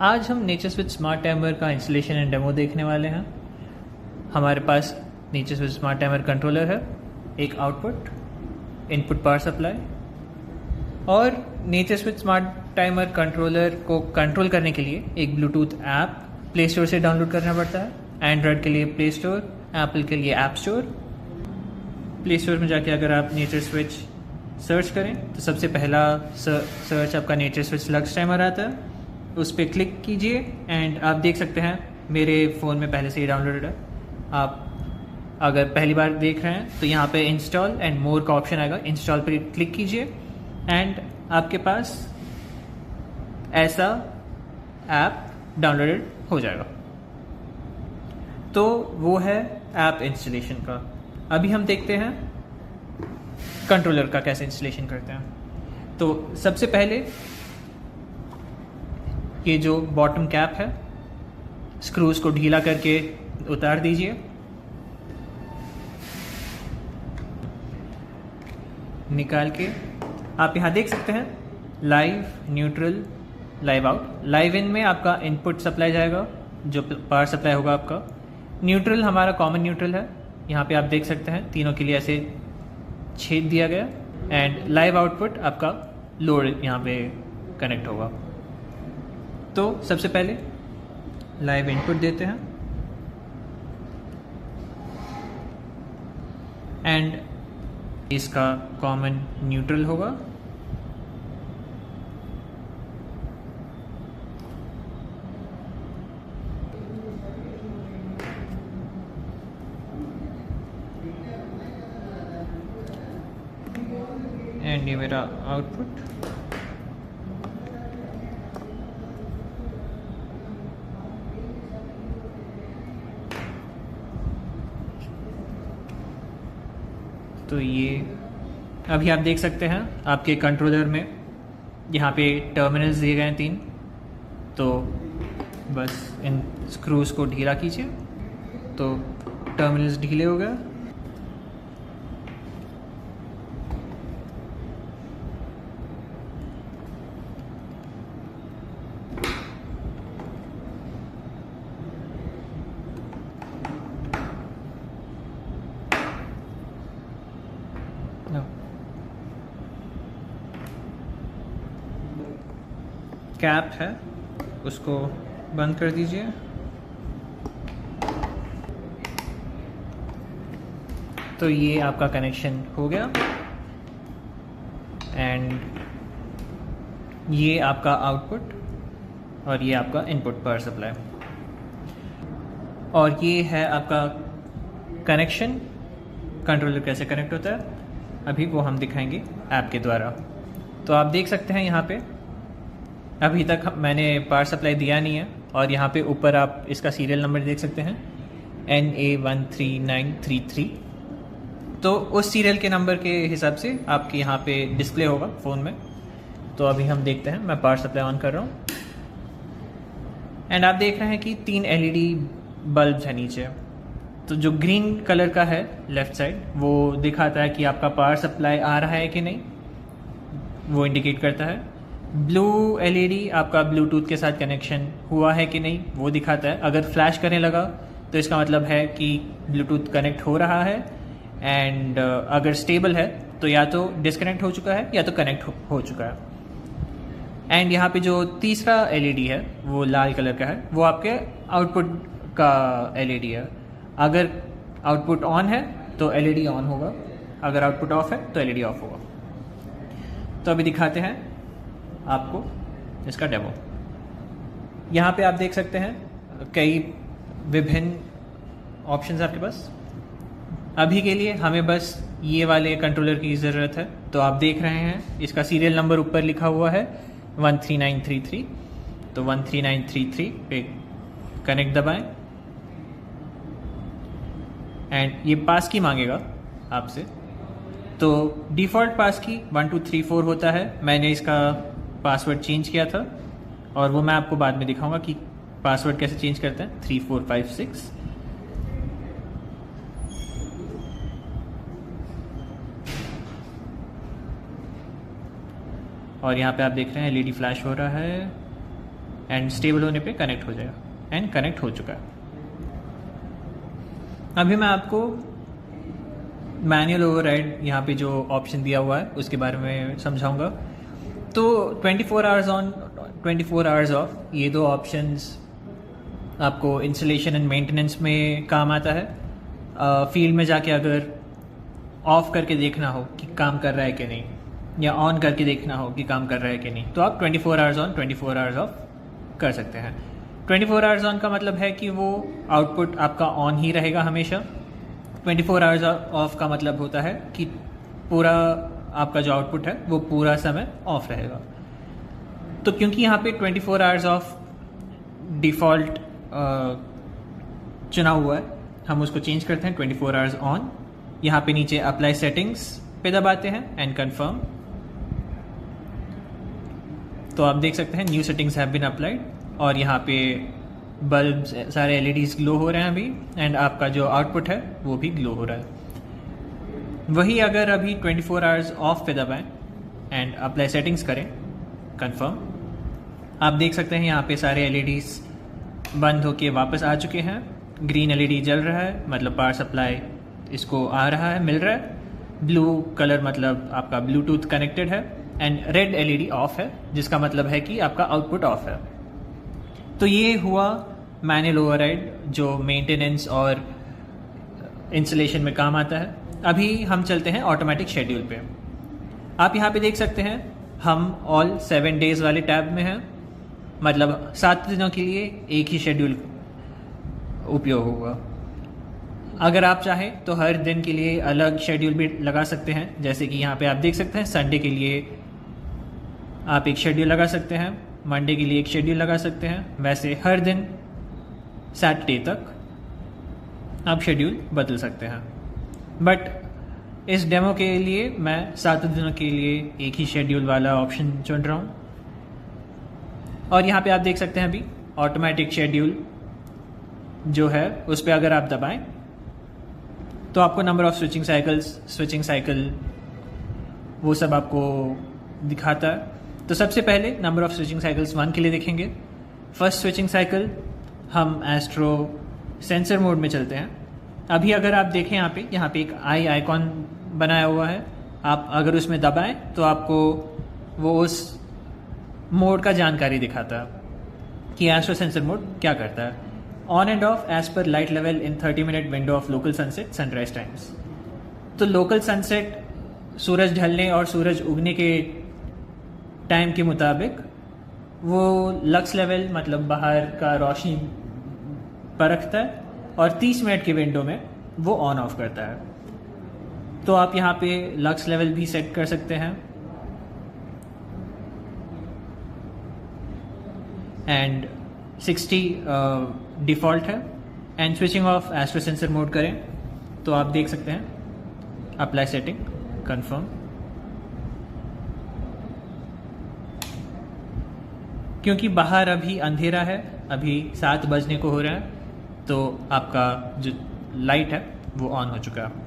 आज हम Nature Switch smart timer का इंस्टॉलेशन एंड डेमो देखने वाले हैं। हमारे पास Nature Switch smart timer controller है, एक आउटपुट, इनपुट पावर सप्लाई और Nature Switch smart timer controller को कंट्रोल करने के लिए एक ब्लूटूथ ऐप प्ले स्टोर से डाउनलोड करना पड़ता है। एंड्रॉयड के लिए प्ले स्टोर, एप्पल के लिए ऐप स्टोर। प्ले स्टोर में जाके अगर आप नेचर स्विच सर्च करें तो सबसे पहला सर्च आपका नेचर स्विच लक्स टाइमर आता है, उस पर क्लिक कीजिए एंड आप देख सकते हैं मेरे फ़ोन में पहले से ही डाउनलोडेड है। आप अगर पहली बार देख रहे हैं तो यहाँ पे इंस्टॉल एंड मोर का ऑप्शन आएगा, इंस्टॉल पर क्लिक कीजिए एंड आपके पास ऐसा ऐप डाउनलोडेड हो जाएगा। तो वो है ऐप इंस्टॉलेशन का। अभी हम देखते हैं कंट्रोलर का कैसे इंस्टॉलेशन करते हैं। तो सबसे पहले ये जो बॉटम कैप है, स्क्रूज को ढीला करके उतार दीजिए। निकाल के आप यहाँ देख सकते हैं live, neutral, live out. Live in में आपका इनपुट सप्लाई जाएगा, जो पावर सप्लाई होगा आपका। न्यूट्रल हमारा कॉमन न्यूट्रल है, यहाँ पे आप देख सकते हैं तीनों के लिए ऐसे छेद दिया गया। एंड लाइव आउटपुट आपका लोड यहाँ पे कनेक्ट होगा। तो सबसे पहले लाइव इनपुट देते हैं एंड इसका कॉमन न्यूट्रल होगा। एंड ये मेरा आउटपुट। तो ये अभी आप देख सकते हैं आपके कंट्रोलर में यहाँ पे टर्मिनल्स दिए गए हैं 3। तो बस इन स्क्रूज को ढीला कीजिए तो टर्मिनल्स ढीले हो गए। कैप है उसको बंद कर दीजिए। तो ये आपका कनेक्शन हो गया एंड ये आपका आउटपुट और ये आपका इनपुट पावर सप्लाई और ये है आपका कनेक्शन। कंट्रोलर कैसे कनेक्ट होता है अभी वो हम दिखाएंगे ऐप के द्वारा। तो आप देख सकते हैं यहाँ पे अभी तक मैंने पावर सप्लाई दिया नहीं है और यहाँ पे ऊपर आप इसका सीरियल नंबर देख सकते हैं NA13933। तो उस सीरियल के नंबर के हिसाब से आपके यहाँ पे डिस्प्ले होगा फ़ोन में। तो अभी हम देखते हैं, मैं पावर सप्लाई ऑन कर रहा हूँ एंड आप देख रहे हैं कि 3 LED बल्ब है नीचे। तो जो ग्रीन कलर का है लेफ़्ट साइड वो दिखाता है कि आपका पावर सप्लाई आ रहा है कि नहीं, वो इंडिकेट करता है। ब्लू LED आपका ब्लूटूथ के साथ कनेक्शन हुआ है कि नहीं वो दिखाता है। अगर फ्लैश करने लगा तो इसका मतलब है कि ब्लूटूथ कनेक्ट हो रहा है। एंड अगर स्टेबल है तो या तो डिस्कनेक्ट हो चुका है या तो कनेक्ट हो चुका है। एंड यहाँ पे जो तीसरा LED है वो लाल कलर का है, वो आपके आउटपुट का LED है। अगर आउटपुट ऑन है तो LED ऑन होगा, अगर आउटपुट ऑफ है तो LED ऑफ होगा। तो अभी दिखाते हैं आपको इसका डेमो। यहाँ पे आप देख सकते हैं कई विभिन्न ऑप्शंस आपके पास। अभी के लिए हमें बस ये वाले कंट्रोलर की ज़रूरत है। तो आप देख रहे हैं इसका सीरियल नंबर ऊपर लिखा हुआ है 13933। तो 13933 पे कनेक्ट दबाएं एंड ये पास की मांगेगा आपसे। तो डिफ़ॉल्ट पास की 1234 होता है। मैंने इसका पासवर्ड चेंज किया था और वो मैं आपको बाद में दिखाऊंगा कि पासवर्ड कैसे चेंज करते हैं। 3456 और यहाँ पे आप देख रहे हैं एलईडी फ्लैश हो रहा है एंड स्टेबल होने पे कनेक्ट हो जाएगा, एंड कनेक्ट हो चुका है। अभी मैं आपको मैनुअल ओवरराइड यहाँ पे जो ऑप्शन दिया हुआ है उसके बारे में समझाऊंगा। तो 24 आवर्स ऑन 24 आवर्स ऑफ, ये दो ऑप्शंस आपको इंस्टॉलेशन एंड मेंटेनेंस में काम आता है। फील्ड में जाके अगर ऑफ करके देखना हो कि काम कर रहा है कि नहीं, या ऑन करके देखना हो कि काम कर रहा है कि नहीं, तो आप 24 आवर्स ऑन 24 आवर्स ऑफ कर सकते हैं। 24 आवर्स ऑन का मतलब है कि वो आउटपुट आपका ऑन ही रहेगा हमेशा। 24 आवर्स ऑफ का मतलब होता है कि पूरा आपका जो आउटपुट है वो पूरा समय ऑफ रहेगा। तो क्योंकि यहाँ पे 24 आवर्स ऑफ डिफ़ॉल्ट चुना हुआ है, हम उसको चेंज करते हैं 24 आवर्स ऑन। यहाँ पे नीचे अप्लाई सेटिंग्स पे दबाते हैं एंड कंफर्म। तो आप देख सकते हैं new settings have been applied, और यहाँ पे बल्ब सारे एलईडीज ग्लो हो रहे हैं अभी, एंड आपका जो आउटपुट है वो भी ग्लो हो रहा है। वही अगर अभी 24 आवर्स ऑफ पे दबाएं एंड अप्लाई सेटिंग्स करें, कंफर्म, आप देख सकते हैं यहाँ पे सारे एलईडीज बंद होके वापस आ चुके हैं। ग्रीन एलईडी जल रहा है, मतलब पावर सप्लाई इसको आ रहा है, मिल रहा है। ब्लू कलर मतलब आपका ब्लूटूथ कनेक्टेड है, एंड रेड एलईडी ऑफ है, जिसका मतलब है कि आपका आउटपुट ऑफ है। तो ये हुआ मैनुअल ओवरराइड जो मेंटेनेंस और इंस्टॉलेशन में काम आता है। अभी हम चलते हैं ऑटोमेटिक शेड्यूल पे। आप यहाँ पे देख सकते हैं हम ऑल 7 डेज वाले टैब में हैं, मतलब 7 दिनों के लिए एक ही शेड्यूल उपयोग होगा। अगर आप चाहें तो हर दिन के लिए अलग शेड्यूल भी लगा सकते हैं, जैसे कि यहाँ पे आप देख सकते हैं संडे के लिए आप एक शेड्यूल लगा सकते हैं, मंडे के लिए एक शेड्यूल लगा सकते हैं। वैसे हर दिन सैटरडे तक आप शेड्यूल बदल सकते हैं। बट इस डेमो के लिए मैं 7 दिनों के लिए एक ही शेड्यूल वाला ऑप्शन चुन रहा हूँ। और यहाँ पे आप देख सकते हैं अभी ऑटोमेटिक शेड्यूल जो है उस पर अगर आप दबाएं तो आपको नंबर ऑफ स्विचिंग साइकिल वो सब आपको दिखाता है। तो सबसे पहले नंबर ऑफ स्विचिंग साइकिल्स 1 के लिए देखेंगे। फर्स्ट स्विचिंग साइकिल हम एस्ट्रो सेंसर मोड में चलते हैं। अभी अगर आप देखें यहाँ पे एक आई आइकॉन बनाया हुआ है, आप अगर उसमें दबाएं तो आपको वो उस मोड का जानकारी दिखाता है कि एस्ट्रो सेंसर मोड क्या करता है। On and off as per light level in 30 minute window of local sunset sunrise times. तो लोकल सनसेट सूरज ढलने और सूरज उगने के टाइम के मुताबिक वो लक्स लेवल मतलब बाहर का रोशनी परखता है, और 30 मिनट के विंडो में वो ऑन ऑफ करता है। तो आप यहाँ पे लक्स लेवल भी सेट कर सकते हैं, एंड 60 डिफ़ॉल्ट है। And switching off astro sensor mode करें तो आप देख सकते हैं अप्लाई सेटिंग, कंफर्म। क्योंकि बाहर अभी अंधेरा है, अभी 7 बजने को हो रहा है, तो आपका जो लाइट है वो ऑन हो चुका है।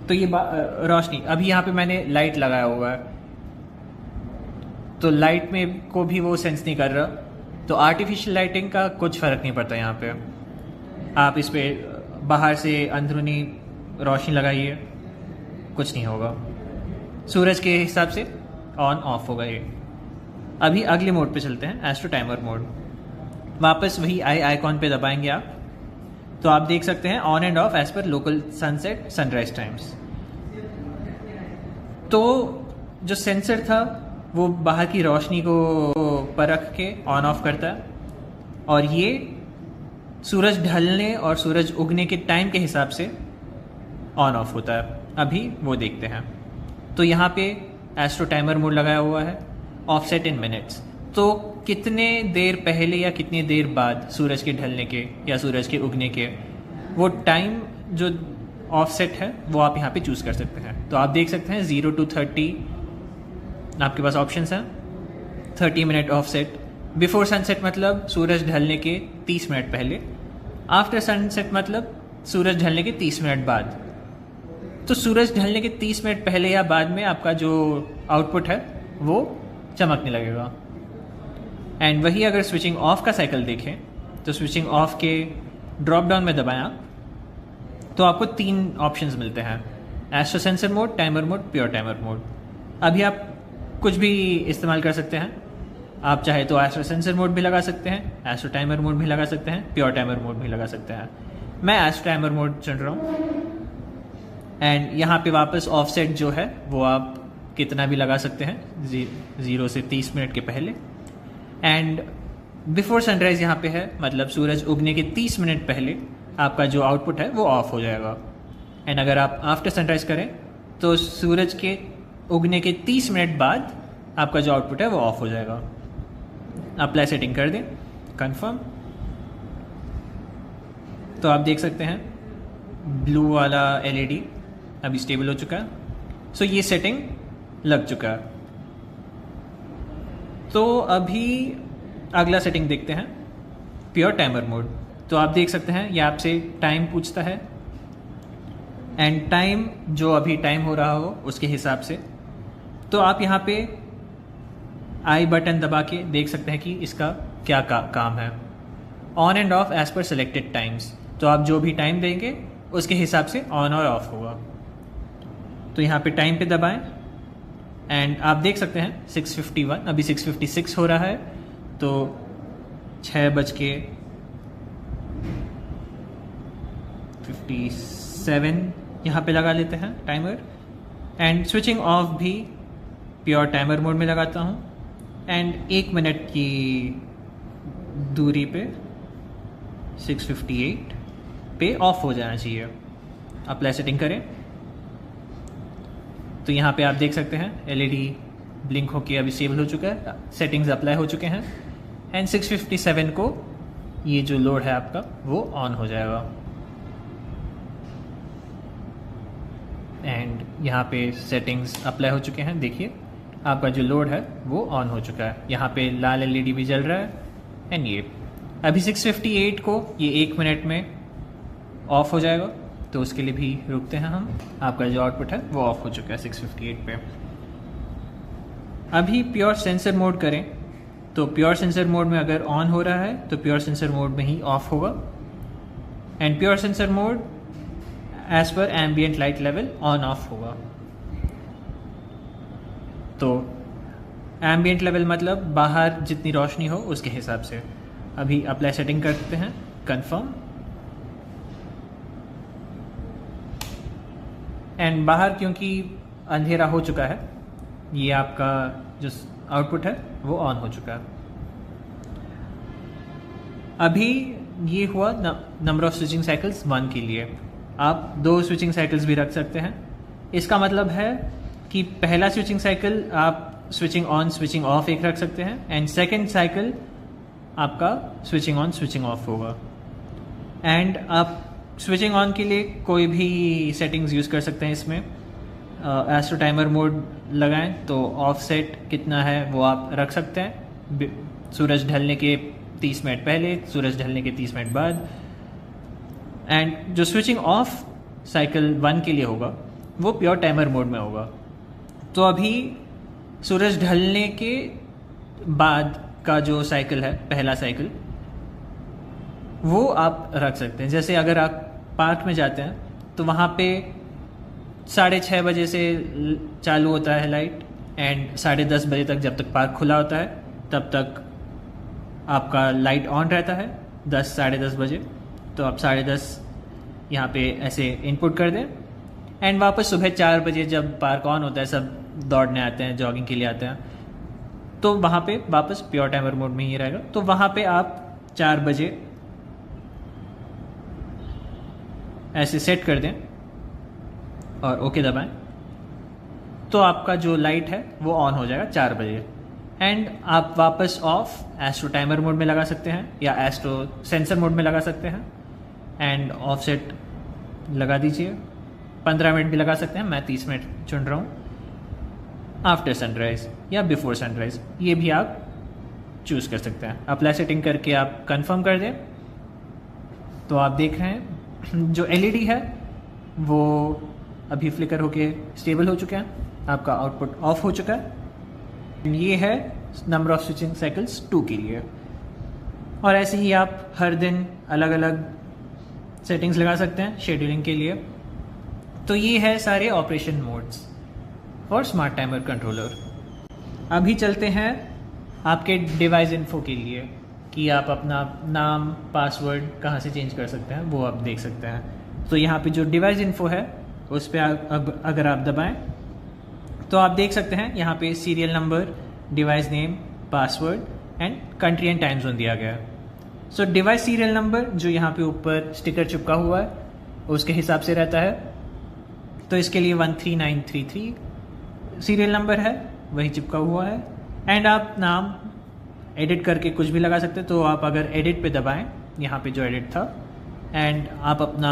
तो ये रोशनी अभी यहाँ पे मैंने लाइट लगाया हुआ है, तो लाइट में को भी वो सेंस नहीं कर रहा। तो आर्टिफिशियल लाइटिंग का कुछ फ़र्क नहीं पड़ता यहाँ पे। आप इस पर बाहर से अंदरूनी रोशनी लगाइए, कुछ नहीं होगा। सूरज के हिसाब से ऑन ऑफ होगा ये। अभी अगले मोड पे चलते हैं, एस्ट्रो टाइमर मोड। वापस वही आई आइकॉन पे दबाएंगे आप, तो आप देख सकते हैं on and off as per local sunset sunrise times. तो जो सेंसर था वो बाहर की रोशनी को परख के ऑन ऑफ करता है, और ये सूरज ढलने और सूरज उगने के टाइम के हिसाब से ऑन ऑफ होता है। अभी वो देखते हैं। तो यहाँ पे एस्ट्रो टाइमर मोड लगाया हुआ है, ऑफसेट इन मिनट्स। तो कितने देर पहले या कितनी देर बाद सूरज के ढलने के या सूरज के उगने के वो टाइम जो ऑफसेट है वो आप यहाँ पे चूज़ कर सकते हैं। तो आप देख सकते हैं 0 to 30 आपके पास ऑप्शंस हैं। 30 मिनट ऑफसेट, बिफोर सनसेट मतलब सूरज ढलने के 30 मिनट पहले, आफ्टर सनसेट मतलब सूरज ढलने के 30 मिनट बाद। तो सूरज ढलने के 30 मिनट पहले या बाद में आपका जो आउटपुट है वो चमकने लगेगा। एंड वही अगर स्विचिंग ऑफ का साइकिल देखें तो स्विचिंग ऑफ के ड्रॉप डाउन में दबाएं आप, तो आपको 3 ऑप्शंस मिलते हैं, astro sensor mode, timer mode, pure timer mode. अभी आप कुछ भी इस्तेमाल कर सकते हैं, आप चाहे तो एस्ट्रो सेंसर मोड भी लगा सकते हैं, एस्ट्रो टाइमर मोड भी लगा सकते हैं, प्योर टाइमर मोड भी लगा सकते हैं। मैं एस्ट्रो टाइमर मोड चुन रहा हूँ। एंड यहाँ पे वापस ऑफसेट जो है वो आप कितना भी लगा सकते हैं, 0 से 30 मिनट के पहले। एंड बिफोर सनराइज यहाँ पे है, मतलब सूरज उगने के 30 मिनट पहले आपका जो आउटपुट है वो ऑफ हो जाएगा। एंड अगर आप आफ्टर सनराइज करें तो सूरज के उगने के 30 मिनट बाद आपका जो आउटपुट है वो ऑफ हो जाएगा। अप्लाई सेटिंग कर दें, कंफर्म। तो आप देख सकते हैं ब्लू वाला एलईडी अभी स्टेबल हो चुका है। सो ये सेटिंग लग चुका है। तो अभी अगला सेटिंग देखते हैं, प्योर टाइमर मोड। तो आप देख सकते हैं ये आपसे टाइम पूछता है, एंड टाइम जो अभी टाइम हो रहा हो उसके हिसाब से। तो आप यहाँ पे आई बटन दबा के देख सकते हैं कि इसका क्या काम है। On and off as per selected times, तो आप जो भी टाइम देंगे उसके हिसाब से ऑन और ऑफ होगा। तो यहाँ पे टाइम पे दबाएं एंड आप देख सकते हैं 6:51, अभी 6:56 हो रहा है। तो 6:57 यहाँ पे लगा लेते हैं टाइमर। एंड स्विचिंग ऑफ भी प्योर टाइमर मोड में लगाता हूँ। एंड 1 मिनट की दूरी पे 6:58 पे ऑफ हो जाना चाहिए। अप्लाई सेटिंग करें तो यहाँ पे आप देख सकते हैं एलईडी ब्लिंक होके अभी स्टेबल हो चुका है, सेटिंग्स अप्लाई हो चुके हैं। एंड 6:57 को ये जो लोड है आपका वो ऑन हो जाएगा। एंड यहाँ पे सेटिंग्स अप्लाई हो चुके हैं, देखिए आपका जो लोड है वो ऑन हो चुका है। यहाँ पे लाल एलईडी भी जल रहा है। एंड ये अभी 6:58 को ये 1 मिनट में ऑफ हो जाएगा, तो उसके लिए भी रुकते हैं हम। आपका जो आउटपुट है वो ऑफ हो चुका है 6:58 पे। अभी प्योर सेंसर मोड करें तो प्योर सेंसर मोड में अगर ऑन हो रहा है तो प्योर सेंसर मोड में ही ऑफ होगा। And pure sensor mode as per ambient light level on off होगा। तो एम्बियंट लेवल मतलब बाहर जितनी रोशनी हो उसके हिसाब से। अभी अप्लाई सेटिंग करते हैं, कंफर्म। एंड बाहर क्योंकि अंधेरा हो चुका है, ये आपका जो आउटपुट है वो ऑन हो चुका है। अभी ये हुआ नंबर ऑफ स्विचिंग साइकिल्स 1 के लिए। आप 2 स्विचिंग साइकिल्स भी रख सकते हैं। इसका मतलब है कि पहला स्विचिंग साइकिल आप स्विचिंग ऑन स्विचिंग ऑफ एक रख सकते हैं, एंड सेकेंड साइकिल आपका स्विचिंग ऑन स्विचिंग ऑफ होगा। एंड आप स्विचिंग ऑन के लिए कोई भी सेटिंग्स यूज़ कर सकते हैं इसमें। एस्ट्रो टाइमर मोड लगाएं तो ऑफसेट कितना है वो आप रख सकते हैं, सूरज ढलने के 30 मिनट पहले, सूरज ढलने के 30 मिनट बाद। एंड जो स्विचिंग ऑफ साइकिल 1 के लिए होगा वो प्योर टाइमर मोड में होगा। तो अभी सूरज ढलने के बाद का जो साइकिल है, पहला साइकिल, वो आप रख सकते हैं। जैसे अगर आप पार्क में जाते हैं तो वहाँ पे 6:30 बजे से चालू होता है लाइट, एंड 10:30 बजे तक जब तक पार्क खुला होता है तब तक आपका लाइट ऑन रहता है। 10-10:30 बजे तो आप 10:30 यहाँ पे ऐसे इनपुट कर दें। एंड वापस सुबह 4 बजे जब पार्क ऑन होता है, सब दौड़ने आते हैं, जॉगिंग के लिए आते हैं, तो वहाँ पे वापस प्योर टाइमर मोड में ही रहेगा। तो वहाँ पे आप 4 बजे ऐसे सेट कर दें और ओके दबाएं, तो आपका जो लाइट है वो ऑन हो जाएगा 4 बजे। एंड आप वापस ऑफ एस्ट्रो टाइमर मोड में लगा सकते हैं या एस्ट्रो सेंसर मोड में लगा सकते हैं। एंड ऑफसेट लगा दीजिए, 15 मिनट भी लगा सकते हैं, मैं 30 मिनट चुन रहा हूँ। आफ्टर सनराइज या बिफोर सनराइज ये भी आप चूज़ कर सकते हैं। अप्लाई सेटिंग करके आप कंफर्म कर दें तो आप देख रहे हैं जो एलईडी है वो अभी फ्लिकर होके स्टेबल हो चुका है, आपका आउटपुट ऑफ हो चुका है। ये है नंबर ऑफ स्विचिंग साइकिल्स 2 के लिए। और ऐसे ही आप हर दिन अलग अलग सेटिंग्स लगा सकते हैं शेड्यूलिंग के लिए। तो ये है सारे operation modes for smart timer controller. अभी चलते हैं आपके डिवाइस इन्फो के लिए कि आप अपना नाम पासवर्ड कहाँ से चेंज कर सकते हैं, वो आप देख सकते हैं। तो यहाँ पे जो डिवाइस इन्फो है उस पर अब अगर आप दबाएं तो आप देख सकते हैं यहाँ पे serial number, device name, password and country and time zone दिया गया है। सो डिवाइस सीरियल नंबर जो यहाँ पे ऊपर स्टिकर चिपका हुआ है उसके हिसाब से रहता है। तो इसके लिए 13933 सीरियल नंबर है, वही चिपका हुआ है। एंड आप नाम एडिट करके कुछ भी लगा सकते हैं। तो आप अगर एडिट पे दबाएं, यहाँ पे जो एडिट था, एंड आप अपना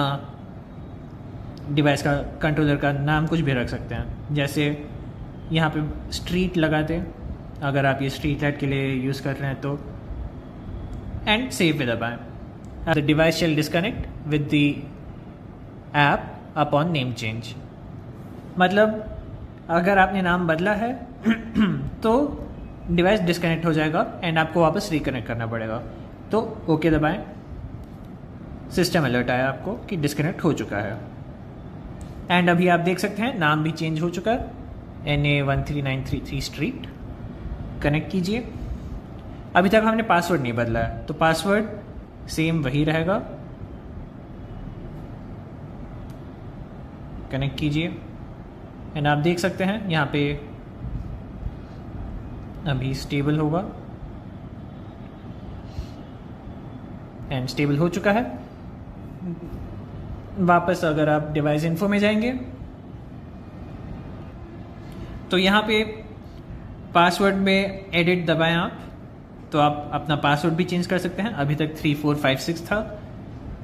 डिवाइस का कंट्रोलर का नाम कुछ भी रख सकते हैं। जैसे यहाँ पे स्ट्रीट लगा दें अगर आप ये स्ट्रीट लाइट के लिए यूज़ कर रहे हैं तो, एंड सेव पे दबाएं। The device shall disconnect with the app upon name change. मतलब अगर आपने नाम बदला है तो डिवाइस डिस्कनेक्ट हो जाएगा एंड आपको वापस रिकनेक्ट करना पड़ेगा। तो ओके दबाएं, सिस्टम अलर्ट आया आपको कि डिस्कनेक्ट हो चुका है। एंड अभी आप देख सकते हैं नाम भी चेंज हो चुका है, NA13933 स्ट्रीट। कनेक्ट कीजिए। अभी तक हमने पासवर्ड नहीं बदला है तो पासवर्ड सेम वही रहेगा। कनेक्ट कीजिए एंड आप देख सकते हैं यहाँ पे अभी स्टेबल होगा एंड स्टेबल हो चुका है। वापस अगर आप डिवाइस इन्फो में जाएंगे तो यहाँ पे पासवर्ड में एडिट दबाएं आप, तो आप अपना पासवर्ड भी चेंज कर सकते हैं। अभी तक 3456 था,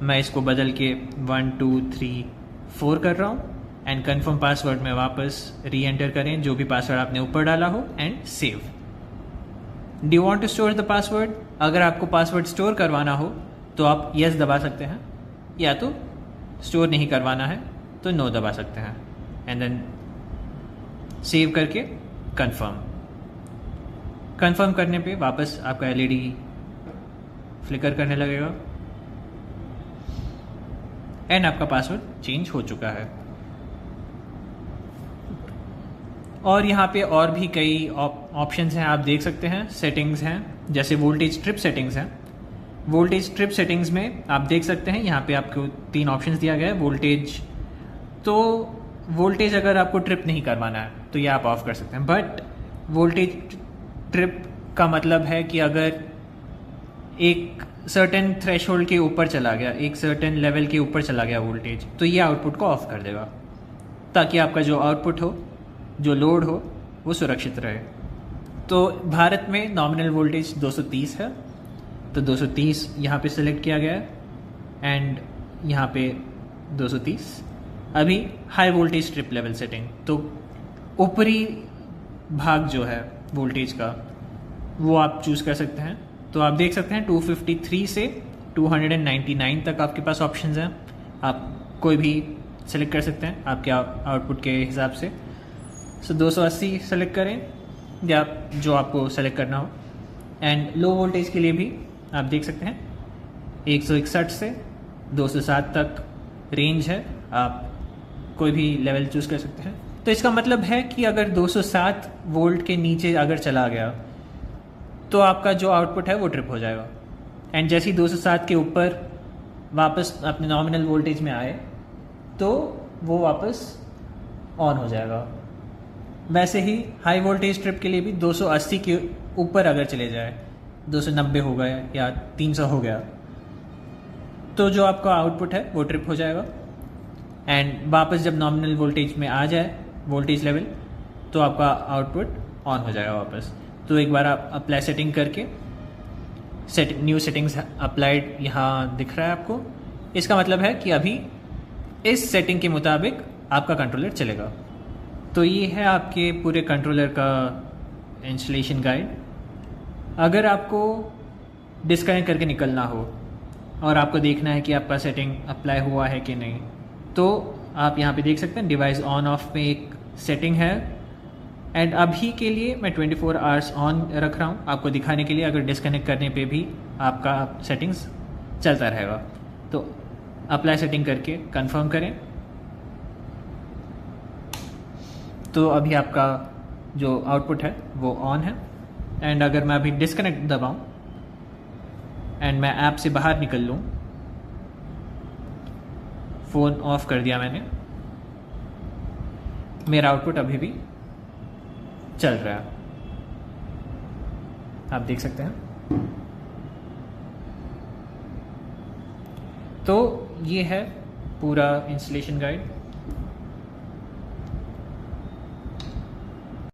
मैं इसको बदल के 1234 कर रहा हूँ। एंड कन्फर्म पासवर्ड में वापस री एंटर करें जो भी पासवर्ड आपने ऊपर डाला हो and save. Do you want to store the password? अगर आपको पासवर्ड स्टोर करवाना हो तो आप यस दबा सकते हैं, या तो स्टोर नहीं करवाना है तो नो दबा सकते हैं। एंड देन सेव करके कंफर्म करने पे वापस आपका एलईडी फ्लिकर करने लगेगा एंड आपका पासवर्ड चेंज हो चुका है। और यहाँ पे और भी कई ऑप्शंस हैं, आप देख सकते हैं। सेटिंग्स हैं, जैसे वोल्टेज ट्रिप सेटिंग्स हैं। वोल्टेज ट्रिप सेटिंग्स में आप देख सकते हैं यहाँ पे आपको 3 ऑप्शंस दिया गया है। वोल्टेज, तो वोल्टेज अगर आपको ट्रिप नहीं करवाना है तो ये आप ऑफ कर सकते हैं। बट वोल्टेज ट्रिप का मतलब है कि अगर एक सर्टेन थ्रेशोल्ड के ऊपर चला गया, एक सर्टेन लेवल के ऊपर चला गया वोल्टेज, तो ये आउटपुट को ऑफ कर देगा, ताकि आपका जो आउटपुट हो, जो लोड हो, वो सुरक्षित रहे। तो भारत में नॉमिनल वोल्टेज 230 है, तो 230 यहाँ पे सिलेक्ट किया गया है एंड यहाँ पे 230। अभी high voltage trip level setting, तो ऊपरी भाग जो है वोल्टेज का वो आप चूज़ कर सकते हैं। तो आप देख सकते हैं 253 से 299 तक आपके पास ऑप्शंस हैं। आप कोई भी सेलेक्ट कर सकते हैं आपके आउटपुट के हिसाब से। सो 280 सेलेक्ट करें या जो आपको सेलेक्ट करना हो। एंड लो वोल्टेज के लिए भी आप देख सकते हैं 161 से 207 तक रेंज है, आप कोई भी लेवल चूज़ कर सकते हैं। तो इसका मतलब है कि अगर 207 वोल्ट के नीचे अगर चला गया तो आपका जो आउटपुट है वो ट्रिप हो जाएगा। एंड जैसे ही 207 के ऊपर वापस अपने नॉमिनल वोल्टेज में आए तो वो वापस ऑन हो जाएगा। वैसे ही हाई वोल्टेज ट्रिप के लिए भी 280 के ऊपर अगर चले जाए, 290 हो गए या 300 हो गया, तो जो आपका आउटपुट है वो ट्रिप हो जाएगा। एंड वापस जब नॉमिनल वोल्टेज में आ जाए वोल्टेज लेवल, तो आपका आउटपुट ऑन हो जाएगा वापस। तो एक बार आप अप्लाई सेटिंग करके न्यू सेटिंग्स अप्लाइड यहाँ दिख रहा है आपको। इसका मतलब है कि अभी इस सेटिंग के मुताबिक आपका कंट्रोलर चलेगा। तो ये है आपके पूरे कंट्रोलर का इंस्टॉलेशन गाइड। अगर आपको डिस्कनेक्ट करके निकलना हो और आपको देखना है कि आपका सेटिंग अप्लाई हुआ है कि नहीं, तो आप यहाँ पे देख सकते हैं डिवाइस ऑन ऑफ में एक सेटिंग है एंड अभी के लिए मैं 24 आवर्स ऑन रख रहा हूँ आपको दिखाने के लिए, अगर डिस्कनेक्ट करने पे भी आपका सेटिंग्स चलता रहेगा। तो अप्लाई सेटिंग करके कंफर्म करें। तो अभी आपका जो आउटपुट है वो ऑन है। एंड अगर मैं अभी डिस्कनेक्ट दबाऊं एंड मैं ऐप से बाहर निकल लूँ, फ़ोन ऑफ कर दिया मैंने, मेरा आउटपुट अभी भी चल रहा है, आप देख सकते हैं। तो ये है पूरा इंस्टॉलेशन गाइड।